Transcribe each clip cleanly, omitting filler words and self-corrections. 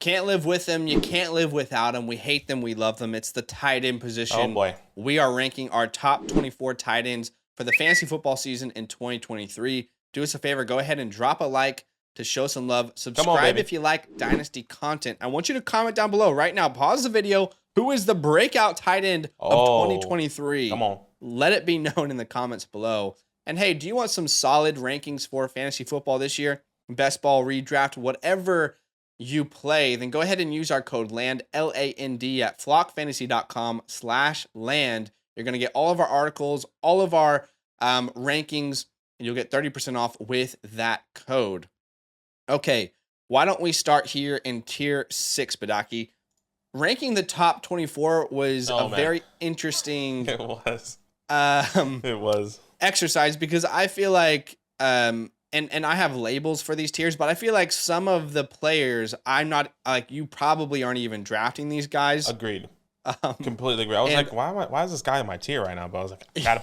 Can't live with them. You can't live without them. We hate them. We love them. It's the tight end position. Oh, boy. We are ranking our top 24 tight ends for the fantasy football season in 2023. Do us a favor. Go ahead and drop a like to show some love. Subscribe if you like Dynasty content. I want you to comment down below right now. Pause the video. Who is the breakout tight end of 2023? Come on. Let it be known in the comments below. And hey, do you want some solid rankings for fantasy football this year? Best ball, redraft, whatever you play, then go ahead and use our code LAND, LAND, at flockfantasy.com/land. You're going to get all of our articles, all of our rankings, and you'll get 30% off with that code. Okay, why don't we start here in tier 6, Badake? Ranking the top 24 was very interesting. It was. It was exercise because I feel like and I have labels for these tiers, but I feel like some of the players I'm not like, you probably aren't even drafting these guys. Agreed. Completely agree. I was like, why is this guy in my tier right now? But I was like, I gotta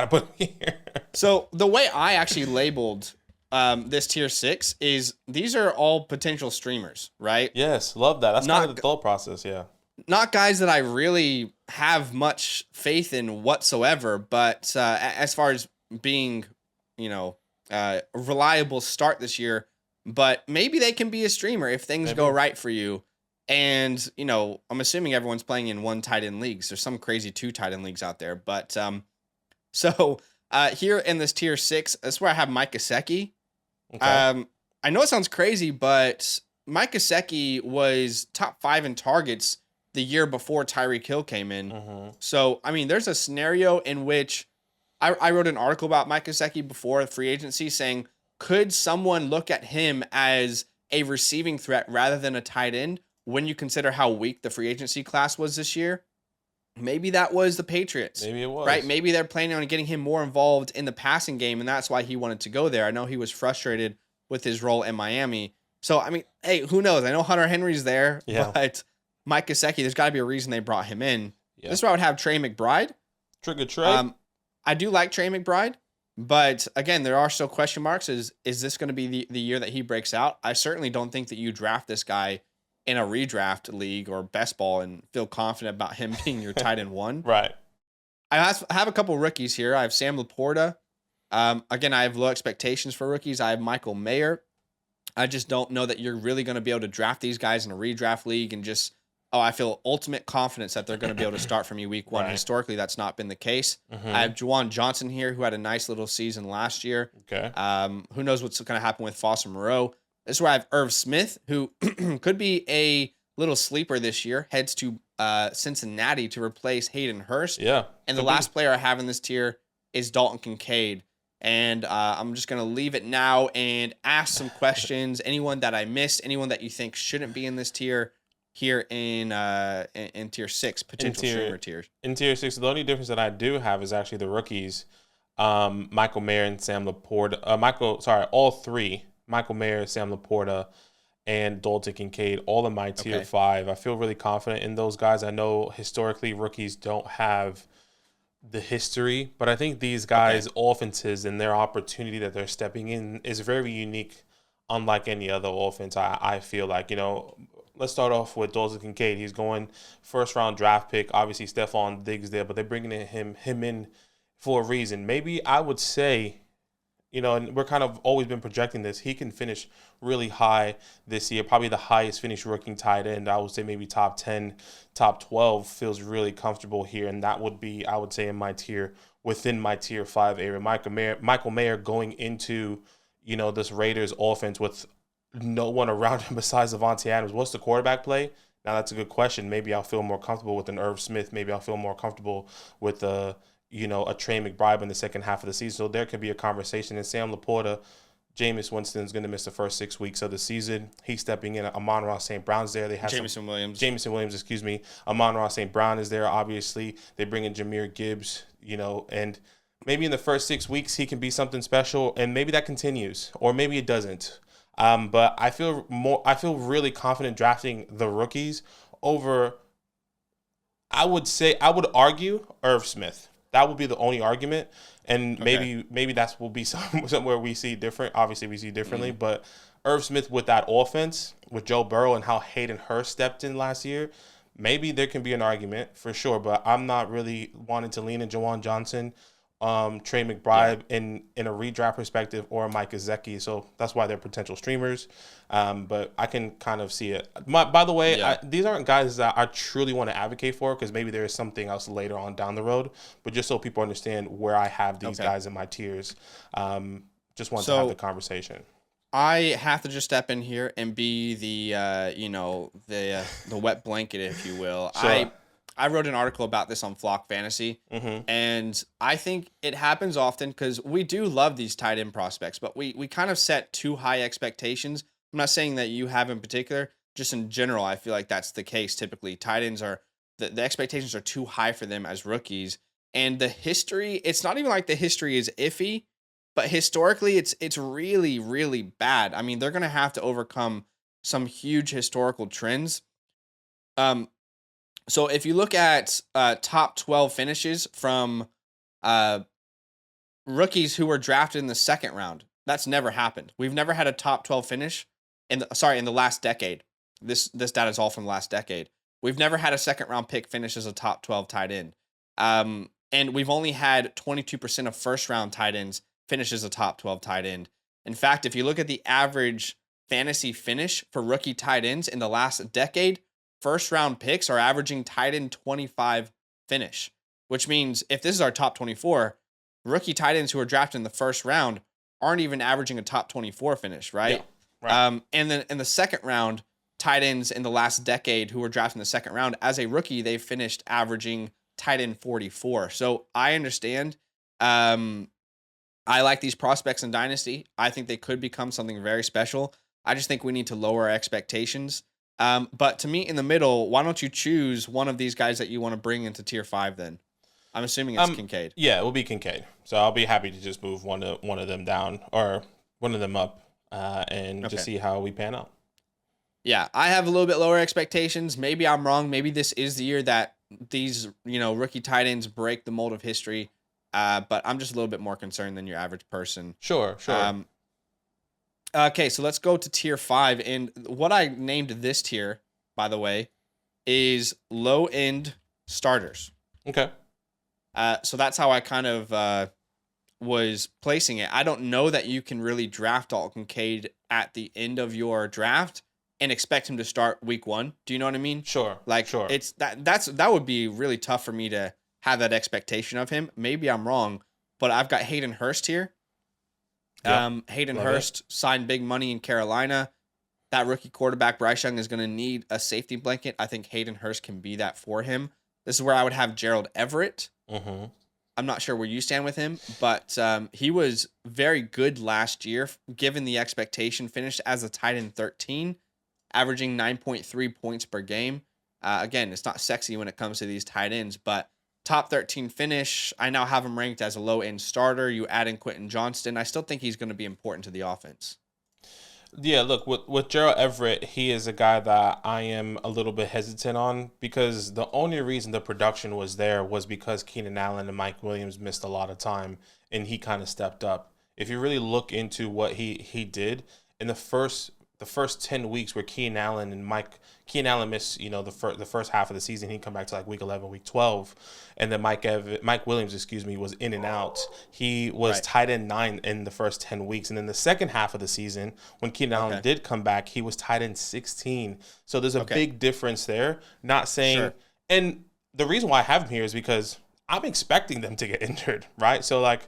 put him here. So the way I actually labeled this tier 6 is these are all potential streamers, right? Yes, love that. That's kind of the thought process, yeah. Not guys that I really have much faith in whatsoever, but as far as being, a reliable start this year, but maybe they can be a streamer if things go right for you. And, I'm assuming everyone's playing in 1 tight end leagues. There's some crazy 2 tight end leagues out there. But so here in this tier 6, that's where I have Mike Gesicki. Okay. I know it sounds crazy, but Mike Gesicki was top 5 in targets the year before Tyreek Hill came in. Mm-hmm. So, there's a scenario in which I wrote an article about Mike Gesicki before free agency saying, could someone look at him as a receiving threat rather than a tight end when you consider how weak the free agency class was this year? Maybe that was the Patriots. Maybe it was. Right? Maybe they're planning on getting him more involved in the passing game, and that's why he wanted to go there. I know he was frustrated with his role in Miami. So, hey, who knows? I know Hunter Henry's there, but Mike Gesicki, there's got to be a reason they brought him in. Yeah. This is where I would have Trey McBride. Trigger Trey. I do like Trey McBride, but again, there are still question marks. Is this going to be the year that he breaks out? I certainly don't think that you draft this guy in a redraft league or best ball and feel confident about him being your tight end 1. Right. I have a couple rookies here. I have Sam Laporta. Again, I have low expectations for rookies. I have Michael Mayer. I just don't know that you're really going to be able to draft these guys in a redraft league and just, I feel ultimate confidence that they're going to be able to start for me week 1. Right. Historically, that's not been the case. Mm-hmm. I have Juwan Johnson here, who had a nice little season last year. Okay. Who knows what's going to happen with Foster Moreau. This is where I have Irv Smith, who could be a little sleeper this year, heads to Cincinnati to replace Hayden Hurst. Yeah. And the last player I have in this tier is Dalton Kincaid. And I'm just going to leave it now and ask some questions. Anyone that I missed, anyone that you think shouldn't be in this tier, here in tier 6, potential streamer tiers. In tier 6, the only difference that I do have is actually the rookies, Michael Mayer and Sam Laporta. All 3, Michael Mayer, Sam Laporta, and Dalton Kincaid, all in my tier 5. I feel really confident in those guys. I know historically rookies don't have the history, but I think these guys' offenses and their opportunity that they're stepping in is very unique, unlike any other offense. I feel like, let's start off with Dalton Kincaid. He's going first-round draft pick. Obviously, Stephon Diggs there, but they're bringing him in for a reason. Maybe I would say, and we're kind of always been projecting this, he can finish really high this year, probably the highest finished rookie tight end. I would say maybe top 10, top 12 feels really comfortable here, and that would be, I would say, in my tier, within my tier 5 area. Michael Mayer going into, this Raiders offense with no one around him besides Devontae Adams. What's the quarterback play? Now, that's a good question. Maybe I'll feel more comfortable with an Irv Smith. Maybe I'll feel more comfortable with a Trey McBride in the second half of the season. So there could be a conversation. And Sam Laporta, Jameis Winston's going to miss the first 6 weeks of the season. He's stepping in. Amon-Ra St. Brown's there. They have Jameson Williams, Amon-Ra St. Brown is there, obviously. They bring in Jahmyr Gibbs, and maybe in the first 6 weeks he can be something special, and maybe that continues, or maybe it doesn't. But I feel really confident drafting the rookies over, I would argue Irv Smith. That would be the only argument. And maybe that will be somewhere we see different. Obviously, we see differently. But Irv Smith with that offense, with Joe Burrow and how Hayden Hurst stepped in last year, maybe there can be an argument for sure. But I'm not really wanting to lean in Jawan Johnson, Trey Yeah. McBride in a redraft perspective, or Mike Gesicki. So that's why they're potential streamers. But I can kind of see it. By the way, Yeah. these aren't guys that I truly want to advocate for, because maybe there is something else later on down the road. But just so people understand where I have these Okay. guys in my tiers, just wanted to have the So conversation. I have to just step in here and be the the wet blanket, if you will. Sure. I wrote an article about this on Flock Fantasy, Mm-hmm. and I think it happens often because we do love these tight end prospects, but we kind of set too high expectations. I'm not saying that you have in particular, just in general, I feel like that's the case. Typically, tight ends are the expectations are too high for them as rookies, and the history. It's not even like the history is iffy, but historically, it's really really bad. I mean, they're gonna have to overcome some huge historical trends. Um, so if you look at top 12 finishes from uh, rookies who were drafted in the second round, that's never happened. We've never had a top 12 finish in the last decade. This data is all from the last decade. We've never had a second round pick finish as a top 12 tight end. And we've only had 22% of first round tight ends finish as a top 12 tight end. In fact, if you look at the average fantasy finish for rookie tight ends in the last decade, first round picks are averaging tight end 25 finish, which means if this is our top 24, rookie tight ends who are drafted in the first round aren't even averaging a top 24 finish, right? Yeah. Right. And then in the second round, tight ends in the last decade who were drafted in the second round, as a rookie, they finished averaging tight end 44. So I understand. I like these prospects in Dynasty. I think they could become something very special. I just think we need to lower our expectations. But to meet in the middle, why don't you choose one of these guys that you want to bring into tier 5 then? I'm assuming it's Kincaid. Yeah, it will be Kincaid. So I'll be happy to just move one of them down, or one of them up, and just see how we pan out. Yeah, I have a little bit lower expectations. Maybe I'm wrong. Maybe this is the year that these, rookie tight ends break the mold of history. But I'm just a little bit more concerned than your average person. Sure. Okay, so let's go to tier 5. And what I named this tier, by the way, is low end starters. Okay. So that's how I kind of was placing it. I don't know that you can really draft Dalton Kincaid at the end of your draft and expect him to start week 1. Do you know what I mean? Sure. Sure. It's that would be really tough for me to have that expectation of him. Maybe I'm wrong, but I've got Hayden Hurst here. Yep. Hayden Hurst signed big money in Carolina. That rookie quarterback, Bryce Young, is going to need a safety blanket. I think Hayden Hurst can be that for him. This is where I would have Gerald Everett. Mm-hmm. I'm not sure where you stand with him, but he was very good last year, given the expectation. Finished as a tight end 13, averaging 9.3 points per game. Again, it's not sexy when it comes to these tight ends, but top 13 finish. I now have him ranked as a low-end starter. You add in Quentin Johnston. I still think he's going to be important to the offense. Yeah, look, with Gerald Everett, he is a guy that I am a little bit hesitant on, because the only reason the production was there was because Keenan Allen and Mike Williams missed a lot of time, and he kind of stepped up. If you really look into what he did in the first 10 weeks, where Keenan Allen missed, the first half of the season, he'd come back to like week 11, week 12, and then Mike Williams, was in and out. He was tight end 9 in the first 10 weeks, and then the second half of the season, when Keenan Allen did come back, he was tight end 16. So there's a big difference there. Not saying, and the reason why I have him here is because I'm expecting them to get injured, right? So like,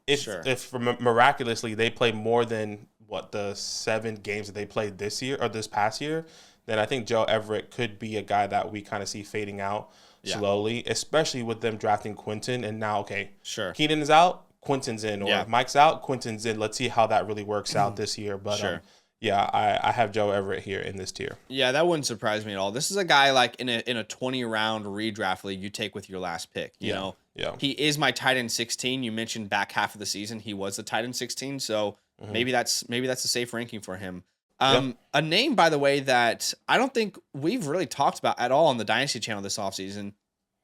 if miraculously they play more than the 7 games that they played this year or this past year, then I think Joe Everett could be a guy that we kind of see fading out slowly, especially with them drafting Quentin. And now, Keenan is out, Quentin's in, or if Mike's out, Quentin's in. Let's see how that really works out this year. But I have Joe Everett here in this tier. Yeah, that wouldn't surprise me at all. This is a guy like in a 20 round redraft league you take with your last pick. You know, he is my tight end 16. You mentioned back half of the season he was the tight end 16, so maybe that's a safe ranking for him. A name, by the way, that I don't think we've really talked about at all on the Dynasty channel this offseason.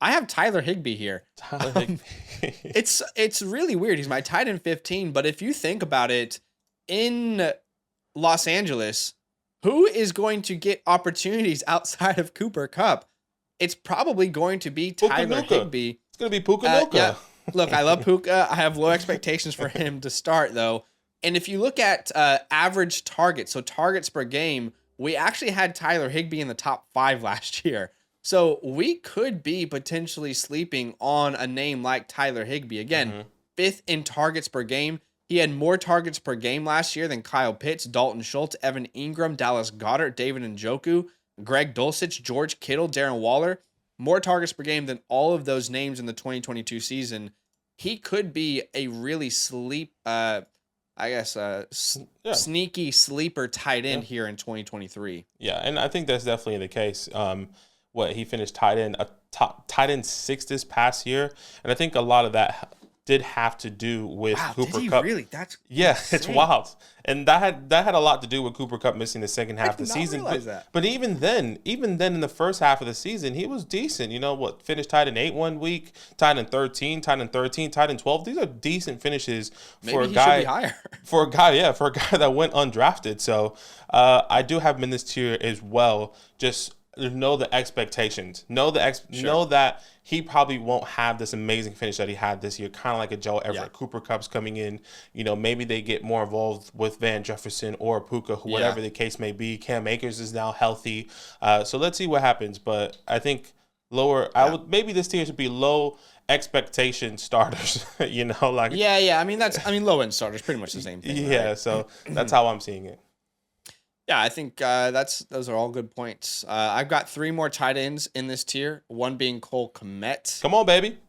I have Tyler Higbee here. It's really weird. He's my tight end 15, but if you think about it, in Los Angeles, who is going to get opportunities outside of Cooper Kupp? It's probably going to be Puka Tyler Nuka. Higbee. It's gonna be Puka Yeah, Nuka. look, I love Puka. I have low expectations for him to start, though. And if you look at average targets, so targets per game, we actually had Tyler Higbee in the top 5 last year. So we could be potentially sleeping on a name like Tyler Higbee. Again, Mhm. 5th in targets per game. He had more targets per game last year than Kyle Pitts, Dalton Schultz, Evan Ingram, Dallas Goedert, David Njoku, Greg Dulcich, George Kittle, Darren Waller. More targets per game than all of those names in the 2022 season. He could be a really Yeah. sneaky sleeper tight Yeah. end here in 2023. Yeah, and I think that's definitely the case. What he finished tight end, a top tight end 6 this past year, and I think a lot of that did have to do with Wow, did Cooper he Kupp. really? That's Yeah, it's insane. wild, and that had a lot to do with Cooper Kupp missing the second I half of the did not season. realize that. But even then in the first half of the season, he was decent. You know what? Finished tight end 8 one week, tight end 13, tight end 13, tight end 12. These are decent finishes for Maybe a he should be guy. higher. For a guy that went undrafted. So I do have him in this tier as well. Just know the expectations. Know that he probably won't have this amazing finish that he had this year. Kind of like a Joe Everett. Yeah. Cooper Kupp's coming in. Maybe they get more involved with Van Jefferson or Puka, whatever the case may be. Cam Akers is now healthy. So let's see what happens. But I think lower. I would maybe this tier should be low expectation starters. Like Yeah. I mean low end starters, pretty much the same thing. yeah. Right? So that's how I'm seeing it. Yeah, I think those are all good points. I've got 3 more tight ends in this tier. One being Cole Kmet. Come on, baby.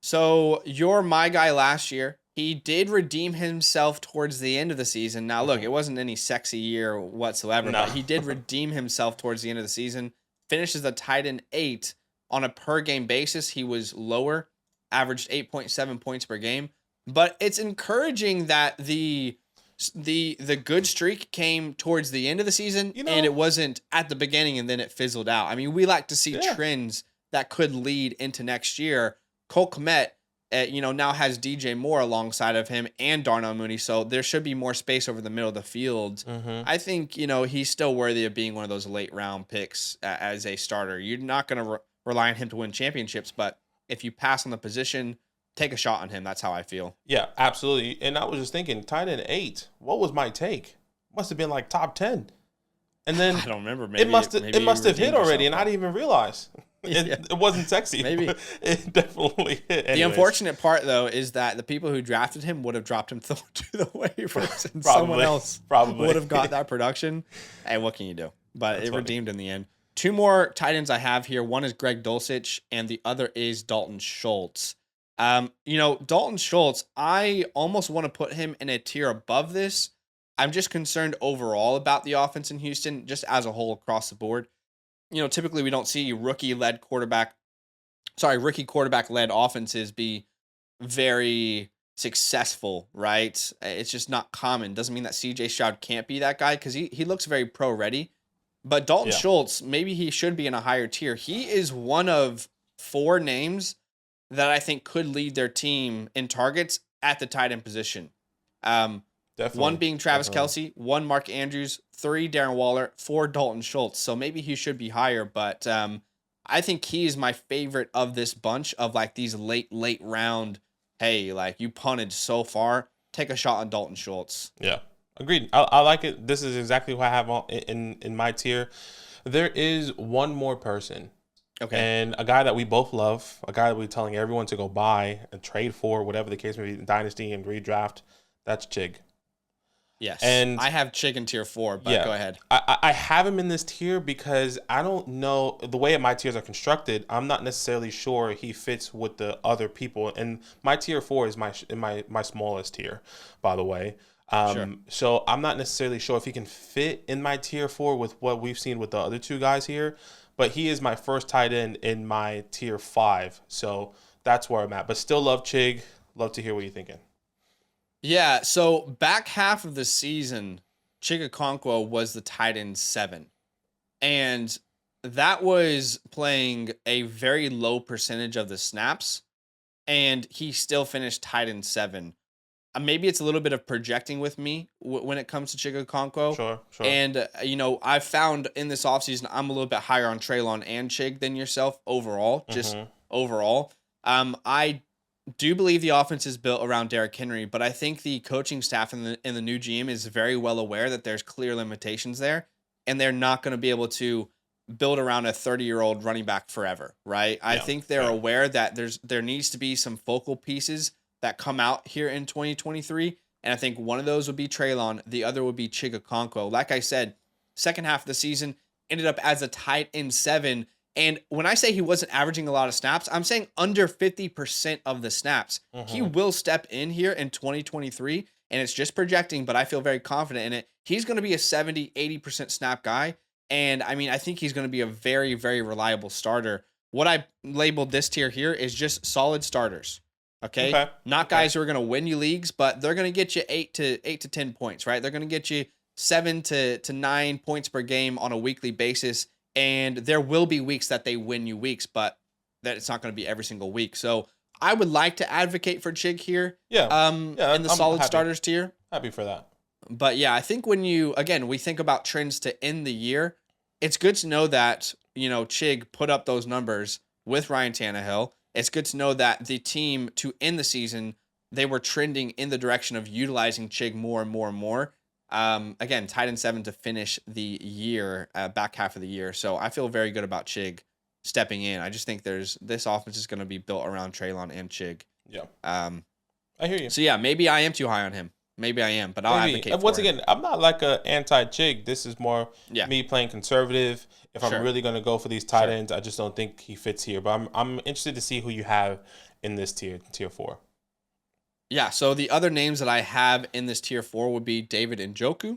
So you're my guy last year. He did redeem himself towards the end of the season. Now, look, it wasn't any sexy year whatsoever, No. but he did redeem himself towards the end of the season. Finishes a tight end 8 on a per game basis. He was lower, averaged 8.7 points per game. But it's encouraging that the good streak came towards the end of the season, and it wasn't at the beginning and then it fizzled out. I mean, we like to see trends that could lead into next year. Cole Kmet, now has DJ Moore alongside of him and Darnell Mooney, so there should be more space over the middle of the field. Mm-hmm. I think, he's still worthy of being one of those late round picks as a starter. You're not going to rely on him to win championships, but if you pass on the position, take a shot on him. That's how I feel. Yeah, absolutely. And I was just thinking, tight end 8. What was my take? Must have been like top 10. And then I don't remember. Maybe it must have hit already, and I didn't even realize. It wasn't sexy. Maybe. But it definitely hit. The unfortunate part, though, is that the people who drafted him would have dropped him to the waivers, and someone else would have got that production. Hey, what can you do? But That's it funny. redeemed in the end. 2 more tight ends I have here. One is Greg Dulcich, and the other is Dalton Schultz. Dalton Schultz, I almost want to put him in a tier above this. I'm just concerned overall about the offense in Houston, just as a whole across the board. Typically we don't see rookie quarterback led offenses be very successful, right? It's just not common. Doesn't mean that CJ Stroud can't be that guy because he looks very pro ready. But Dalton Schultz, maybe he should be in a higher tier. He is one of 4 names that I think could lead their team in targets at the tight end position. Definitely. 1 being Travis Kelce, 1 Mark Andrews, 3 Darren Waller, 4 Dalton Schultz. So maybe he should be higher, but I think he is my favorite of this bunch of like these late round. Hey, like you punted so far, take a shot on Dalton Schultz. Yeah, agreed. I like it. This is exactly what I have in my tier. There is one more person. Okay. And a guy that we both love, a guy that we're telling everyone to go buy and trade for, whatever the case may be, dynasty and redraft, that's Chig. Yes. And I have Chig in tier 4, but go ahead. I have him in this tier because I don't know the way my tiers are constructed. I'm not necessarily sure he fits with the other people. And my tier 4 is my smallest tier, by the way. Sure. So I'm not necessarily sure if he can fit in my tier 4 with what we've seen with the other 2 guys here. But he is my first tight end in my tier 5. So that's where I'm at. But still love Chig. Love to hear what you're thinking. Yeah, so back half of the season, Chigakonkwo was the tight end 7. And that was playing a very low percentage of the snaps. And he still finished tight end 7. maybe it's a little bit of projecting with me when it comes to Chig. Sure, sure. And, I've found in this offseason, I'm a little bit higher on Traylon and Chig than yourself overall, just overall. I do believe the offense is built around Derrick Henry, but I think the coaching staff and the new GM is very well aware that there's clear limitations there, and they're not going to be able to build around a 30-year-old running back forever, right? I think they're aware that there needs to be some focal pieces that come out here in 2023, and I think one of those would be Traylon, the other would be Chig. Like I said, second half of the season ended up as a tight end 7. And when I say he wasn't averaging a lot of snaps, I'm saying under 50% of the snaps. He will step in here in 2023, and it's just projecting, but I feel very confident in it. He's going to be a 70, 80% snap guy. And I mean, I think he's going to be a very, very reliable starter. What I labeled this tier here is just solid starters. Okay. Not guys who are going to win you leagues, but they're going to get you 8 to 10 points, right? They're going to get you 7 to 9 points per game on a weekly basis. And there will be weeks that they win you weeks, but that it's not going to be every single week. So I would like to advocate for Chig here. In the solid starters tier. Happy for that. But yeah, I think when we think about trends to end the year, it's good to know that, Chig put up those numbers with Ryan Tannehill. It's good to know that the team to end the season, they were trending in the direction of utilizing Chig more and more and more. Again, tight end 7 to finish the year, back half of the year. So I feel very good about Chig stepping in. I just think this offense is going to be built around Traylon and Chig. Yeah. I hear you. So yeah, maybe I am too high on him. Maybe I am, but I'll advocate for Once him. again, I'm not like a anti-Chig. This is more me playing conservative. If I'm really going to go for these tight ends, I just don't think he fits here. But I'm interested to see who you have in this tier 4. Yeah, so the other names that I have in this tier 4 would be David Njoku.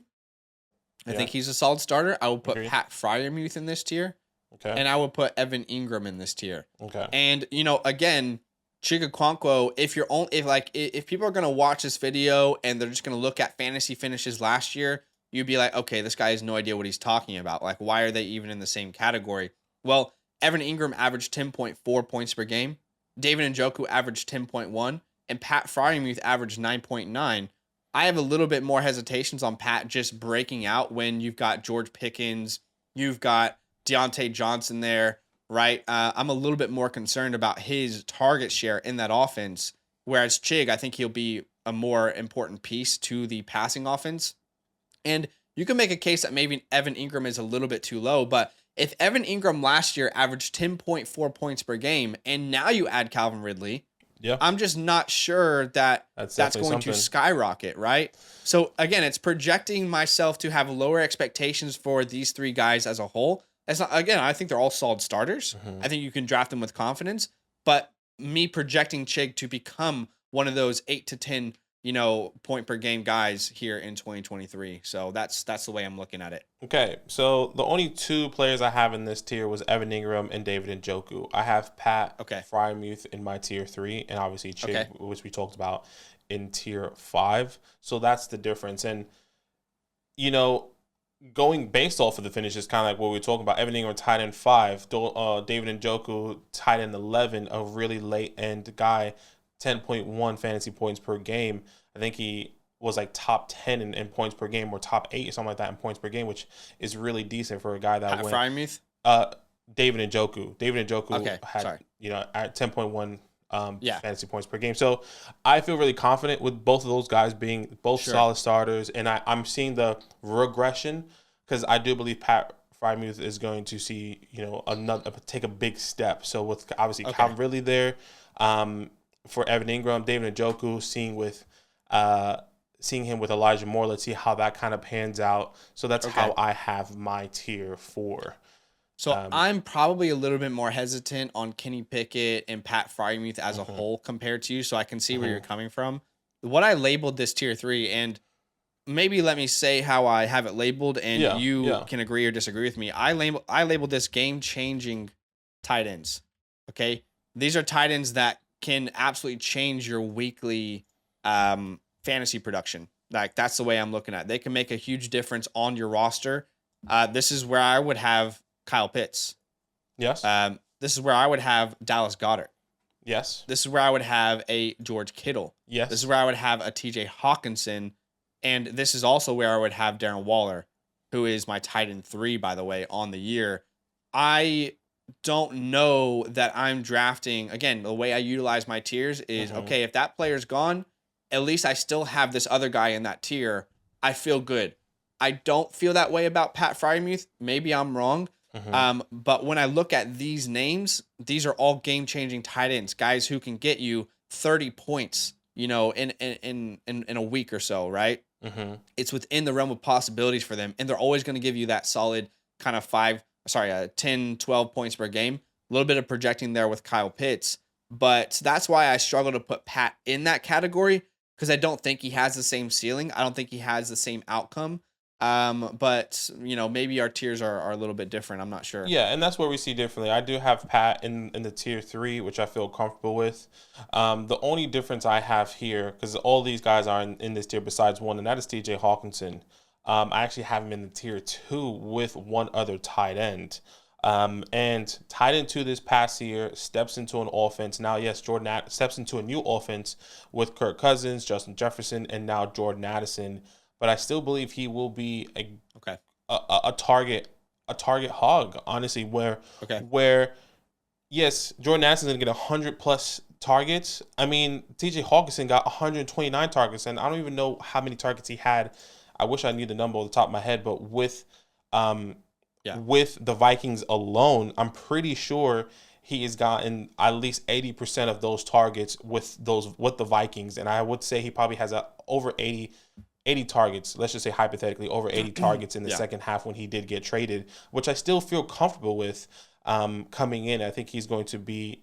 I think he's a solid starter. I will put Pat Freiermuth in this tier. Okay. And I would put Evan Ingram in this tier. Okay. And, again, Chig, if people are going to watch this video and they're just going to look at fantasy finishes last year, you'd be like, okay, this guy has no idea what he's talking about. Like, why are they even in the same category? Well, Evan Ingram averaged 10.4 points per game. David Njoku averaged 10.1. And Pat Freiermuth averaged 9.9. I have a little bit more hesitations on Pat just breaking out when you've got George Pickens, you've got Deontay Johnson there, right? I'm a little bit more concerned about his target share in that offense, whereas Chig, I think he'll be a more important piece to the passing offense. And you can make a case that maybe Evan Ingram is a little bit too low, but if Evan Ingram last year averaged 10.4 points per game, and now you add Calvin Ridley, I'm just not sure that that's going to skyrocket, right? So again, it's projecting myself to have lower expectations for these 3 guys as a whole. I think they're all solid starters. I think you can draft them with confidence, but me projecting Chig to become one of those 8 to 10, point per game guys here in 2023. So that's the way I'm looking at it. Okay, so the only 2 players I have in this tier was Evan Ingram and David Njoku. I have Pat Freiermuth in my tier 3, and obviously Chig, which we talked about, in tier 5. So that's the difference. And, going based off of the finish is kind of like what we were talking about. Evan Ingram, tight end 5. David Njoku, tight end 11, a really late-end guy, 10.1 fantasy points per game. I think he was like top 10 in points per game, or top 8 or something like that in points per game, which is really decent for a guy that went. Freiermuth? David Njoku had at 10.1 fantasy points per game. So I feel really confident with both of those guys being both solid starters, and I'm seeing the regression because I do believe Pat Freiermuth is going to see take a big step. So with obviously Calvin Ridley there, for Evan Ingram, David Njoku, seeing him with Elijah Moore. Let's see how that kind of pans out. So that's how I have my tier 4. So I'm probably a little bit more hesitant on Kenny Pickett and Pat Freiermuth as a whole compared to you, so I can see where you're coming from. What I labeled this tier 3, and maybe let me say how I have it labeled, and you can agree or disagree with me. I labeled this game-changing tight ends. Okay, these are tight ends that can absolutely change your weekly fantasy production. Like, that's the way I'm looking at it. They can make a huge difference on your roster. This is where I would have Kyle Pitts. Yes. This is where I would have Dallas Goedert. Yes. This is where I would have a George Kittle. Yes. This is where I would have a TJ Hawkinson. And this is also where I would have Darren Waller, who is my tight end 3, by the way, on the year. I don't know that I'm drafting. Again, the way I utilize my tiers is, okay, if that player's gone, at least I still have this other guy in that tier. I feel good. I don't feel that way about Pat Fryermuth. Maybe I'm wrong. But when I look at these names, these are all game-changing tight ends, guys who can get you 30 points, in a week or so, right? It's within the realm of possibilities for them, and they're always going to give you that solid kind of 10, 12 points per game. A little bit of projecting there with Kyle Pitts, but that's why I struggle to put Pat in that category, because I don't think he has the same ceiling. I don't think he has the same outcome. But maybe our tiers are a little bit different. I'm not sure. Yeah, and that's where we see differently. I do have Pat in the tier 3, which I feel comfortable with. The only difference I have here, because all these guys are in this tier besides one, and that is TJ Hawkinson. I actually have him in the tier 2 with one other tight end. And tight end 2 this past year steps into an offense. Now, yes, Jordan steps into a new offense with Kirk Cousins, Justin Jefferson, and now Jordan Addison. But I still believe he will be a target hog, honestly, where yes, Jordan Addison's gonna get 100+ targets. I mean, TJ Hawkinson got 129 targets, and I don't even know how many targets he had. I wish I knew the number off the top of my head, but with the Vikings alone, I'm pretty sure he has gotten at least 80% of those targets with the Vikings, and I would say he probably has over 80 targets, let's just say hypothetically, over 80 targets in the second half when he did get traded, which I still feel comfortable with coming in. I think he's going to be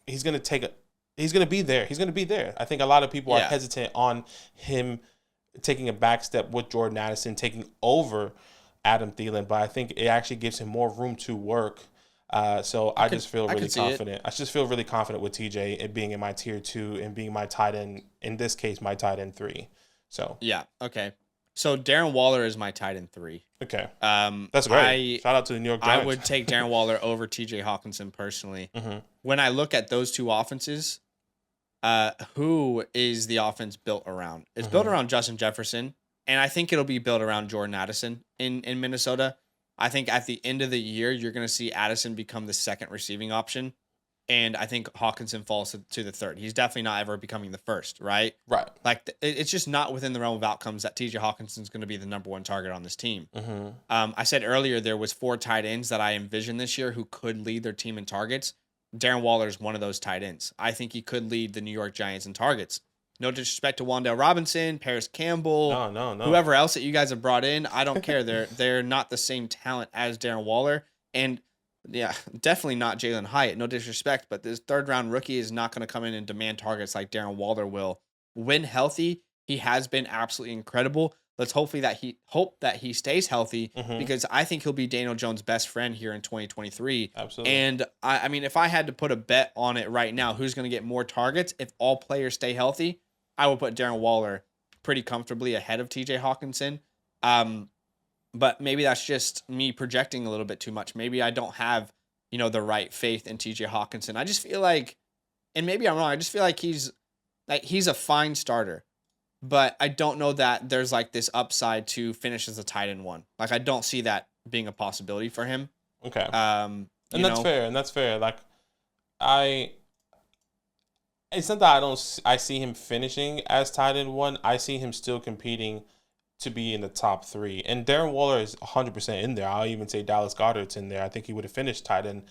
there. He's going to be there. I think a lot of people are hesitant on him taking a back step with Jordan Addison taking over Adam Thielen, but I think it actually gives him more room to work. So I just feel really confident. I just feel really confident with TJ and being in my tier 2 and being my tight end, in this case, my tight end 3. So yeah, okay. So Darren Waller is my tight end 3. Okay, that's great. Shout out to the New York Giants. I would take Darren Waller over TJ Hawkinson personally. When I look at those two offenses, who is the offense built around? It's built around Justin Jefferson, and I think it'll be built around Jordan Addison in Minnesota. I think at the end of the year, you're going to see Addison become the second receiving option. And I think Hawkinson falls to the third. He's definitely not ever becoming the first, right? Right. Like, it's just not within the realm of outcomes that TJ Hawkinson's going to be the number 1 target on this team. I said earlier there was 4 tight ends that I envisioned this year who could lead their team in targets. Darren Waller is one of those tight ends. I think he could lead the New York Giants in targets. No disrespect to Wan'Dale Robinson, Paris Campbell, no. whoever else that you guys have brought in. I don't care. They're not the same talent as Darren Waller. And yeah, definitely not Jalen Hyatt. No disrespect, but this 3rd-round rookie is not going to come in and demand targets like Darren Waller will. When healthy, he has been absolutely incredible. Let's hope that he stays healthy, because I think he'll be Daniel Jones' best friend here in 2023. Absolutely. And I mean, if I had to put a bet on it right now, who's going to get more targets if all players stay healthy, I would put Darren Waller pretty comfortably ahead of TJ Hawkinson. But maybe that's just me projecting a little bit too much. Maybe I don't have, the right faith in TJ Hawkinson. I just feel like, and maybe I'm wrong, I just feel like he's a fine starter, but I don't know that there's like this upside to finish as a tight end 1. Like, I don't see that being a possibility for him. Okay. And that's fair. Like, it's not that I see him finishing as tight end 1. I see him still competing to be in the top 3. And Darren Waller is 100% in there. I'll even say Dallas Goedert's in there. I think he would have finished tight end,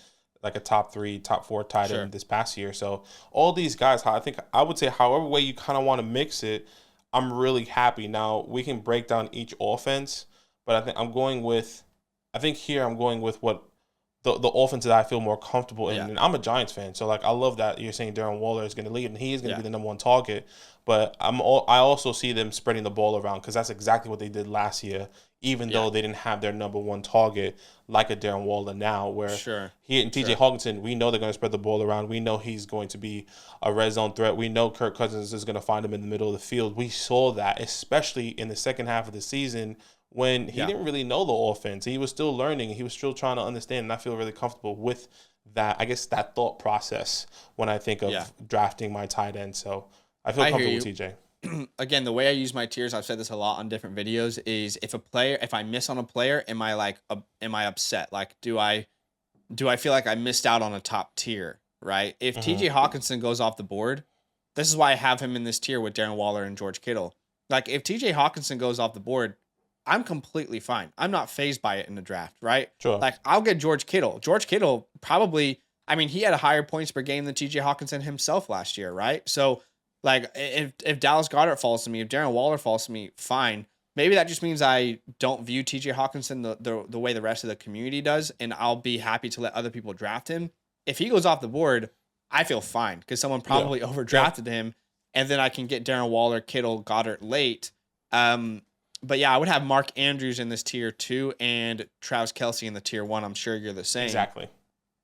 like a top 3, top 4 tight end this past year. So all these guys, I would say however way you kind of want to mix it, I'm really happy. Now, we can break down each offense, but I think I'm going with what the offense that I feel more comfortable in. And I'm a Giants fan, so like I love that you're saying Darren Waller is going to lead, and he is going to be the number 1 target. But I also see them spreading the ball around, because that's exactly what they did last year, even though they didn't have their number 1 target like a Darren Waller now, where he and TJ Hawkinson, we know they're going to spread the ball around. We know he's going to be a red zone threat. We know Kirk Cousins is going to find him in the middle of the field. We saw that, especially in the second half of the season when he didn't really know the offense. He was still learning. He was still trying to understand. And I feel really comfortable with that, I guess, that thought process when I think of drafting my tight end. So I feel comfortable with TJ. Again, the way I use my tiers, I've said this a lot on different videos, is if I miss on a player, am I upset? Like, do I feel like I missed out on a top tier, right? If TJ Hawkinson goes off the board, this is why I have him in this tier with Darren Waller and George Kittle. Like, if TJ Hawkinson goes off the board, I'm completely fine. I'm not fazed by it in the draft, right? Sure. Like, I'll get George Kittle. George Kittle probably, I mean, he had a higher points per game than TJ Hawkinson himself last year, right? So, like, if Dallas Goedert falls to me, if Darren Waller falls to me, fine. Maybe that just means I don't view TJ Hawkinson the way the rest of the community does, and I'll be happy to let other people draft him. If he goes off the board, I feel fine because someone probably overdrafted him, and then I can get Darren Waller, Kittle, Goddard late. But yeah, I would have Mark Andrews in this tier 2 and Travis Kelce in the tier 1. I'm sure you're the same. Exactly.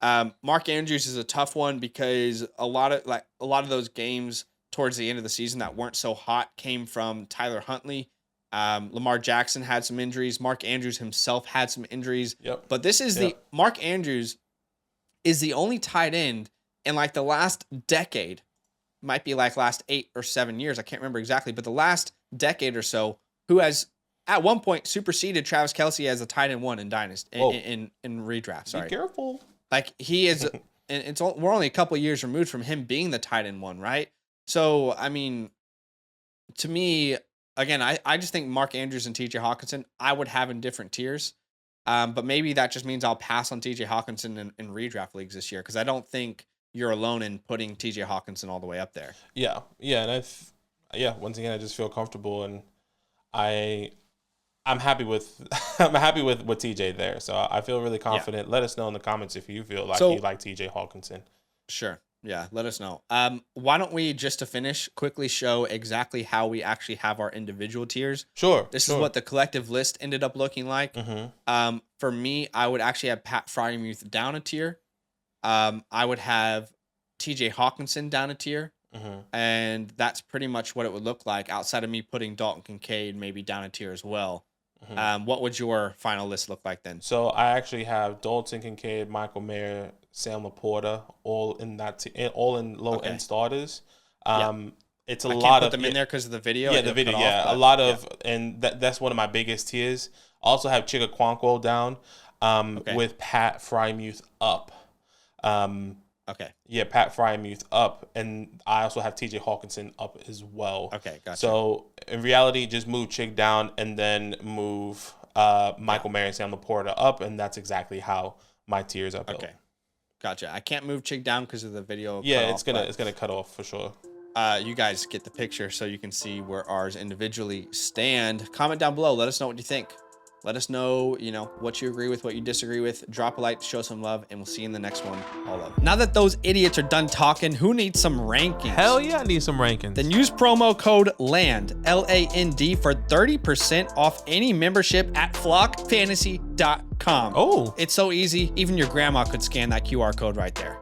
Mark Andrews is a tough one because a lot of those games towards the end of the season that weren't so hot came from Tyler Huntley. Lamar Jackson had some injuries. Mark Andrews himself had some injuries. Yep. But this is Mark Andrews is the only tight end in like the last decade, might be like last 8 or 7 years. I can't remember exactly, but the last decade or so, who has at one point superseded Travis Kelce as a tight end 1 in Dynasty in redraft. Sorry. Be careful. Like, he is, and we're only a couple years removed from him being the tight end 1, right? So, I mean, to me, again, I just think Mark Andrews and TJ Hawkinson, I would have in different tiers. But maybe that just means I'll pass on TJ Hawkinson in redraft leagues this year because I don't think you're alone in putting TJ Hawkinson all the way up there. Yeah. And once again, I just feel comfortable, and I'm happy with with TJ there. So I feel really confident. Let us know in the comments if you feel like you like TJ Hawkinson. Sure. Yeah, let us know. Why don't we, just to finish, quickly show exactly how we actually have our individual tiers? Sure. This is what the collective list ended up looking like. For me, I would actually have Pat Fryermuth down a tier. I would have TJ Hawkinson down a tier. And that's pretty much what it would look like outside of me putting Dalton Kincaid maybe down a tier as well. What would your final list look like then? So I actually have Dalton Kincaid, Michael Mayer, Sam Laporta, all in all in low end starters. It's a lot of them in there because of the video. Yeah, the video. A lot of, and that's one of my biggest tiers. I also have Chigga Quanquo down, with Pat Fryermuth up. Yeah, Pat Fryermuth up, and I also have TJ Hawkinson up as well. Okay, gotcha. So in reality, just move Chig down and then move Michael Mayer and Sam Laporta up, and that's exactly how my tiers are built. Okay, gotcha. I can't move Chig down because of the video. Yeah, it's gonna cut off for sure. You guys get the picture so you can see where ours individually stand. Comment down below. Let us know what you think. Let us know, what you agree with, what you disagree with. Drop a like to show some love, and we'll see you in the next one. All love. Now that those idiots are done talking, who needs some rankings? Hell yeah, I need some rankings. Then use promo code LAND, LAND, for 30% off any membership at flockfantasy.com. Oh. It's so easy, even your grandma could scan that QR code right there.